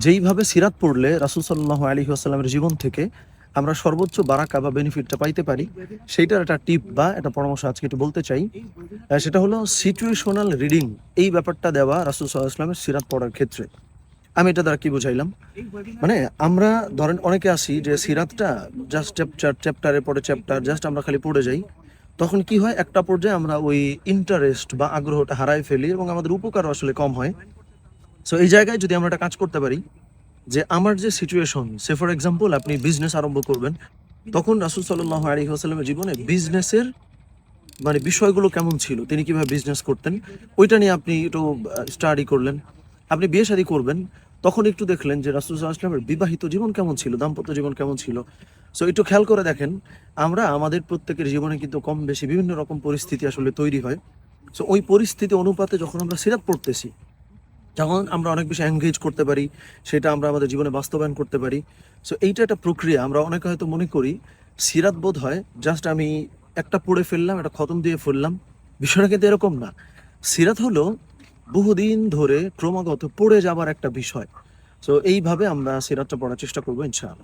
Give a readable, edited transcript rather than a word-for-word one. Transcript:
যেইভাবে সিরাত পড়লে রাসূল সাল্লাল্লাহু আলাইহি ওয়াসাল্লামের জীবন থেকে আমরা সর্বোচ্চ বারাকা বা বেনিফিটটা পাইতে পারি, সেইটার একটা টিপ বা একটা পরামর্শ আজকে একটু বলতে চাই। সেটা হলো সিচুয়েশনাল রিডিং। এই ব্যাপারটা দেওয়া রাসূল সাল্লাল্লাহু আলাইহি ওয়াসাল্লামের সিরাত পড়ার ক্ষেত্রে। আমি এটা দ্বারা কি বুঝাইলাম? মানে আমরা ধরেন অনেকে আছি যে সিরাতটা জাস্ট চ্যাপ্টারের পরে চ্যাপ্টার জাস্ট আমরা খালি পড়ে যাই। তখন কি হয়, একটা পর্যায়ে আমরা ওই ইন্টারেস্ট বা আগ্রহটা হারায় ফেলি এবং আমাদের উপকারও আসলে কম হয়। সো এই জায়গায় যদি আমরা একটা কাজ করতে পারি যে আমার যে সিচুয়েশন, সে ফর এক্সাম্পল আপনি বিজনেস আরম্ভ করবেন, তখন রাসূল সাল্লাল্লাহু আলাইহি ওয়াসাল্লামের জীবনে বিজনেসের মানে বিষয়গুলো কেমন ছিল, তিনি কিভাবে বিজনেস করতেন, ওইটা নিয়ে আপনি একটু স্টাডি করলেন। আপনি বিয়ে শাদী করবেন, তখন একটু দেখলেন যে রাসূল সাল্লাল্লাহু আলাইহি ওয়াসাল্লামের বিবাহিত জীবন কেমন ছিল, দাম্পত্য জীবন কেমন ছিল। সো একটু খেয়াল করে দেখেন, আমরা আমাদের প্রত্যেকের জীবনে কিন্তু কম বেশি বিভিন্ন রকম পরিস্থিতি আসলে তৈরি হয়। সো ওই পরিস্থিতি অনুপাতে যখন আমরা সিরাত পড়তেছি, যখন আমরা অনেক বেশি এনগেজ করতে পারি, সেটা আমরা আমাদের জীবনে বাস্তবায়ন করতে পারি। সো এইটা একটা প্রক্রিয়া। আমরা অনেকে হয়তো মনে করি সিরাত বোধ হয় জাস্ট আমি একটা পড়ে ফেললাম, একটা খতম দিয়ে ফেললাম। বিষয়টা কিন্তু এরকম না। সিরাত হলো বহুদিন ধরে ক্রমাগত পড়ে যাবার একটা বিষয়। সো এইভাবে আমরা সিরাতটা পড়ার চেষ্টা করবো ইনশাআল্লাহ।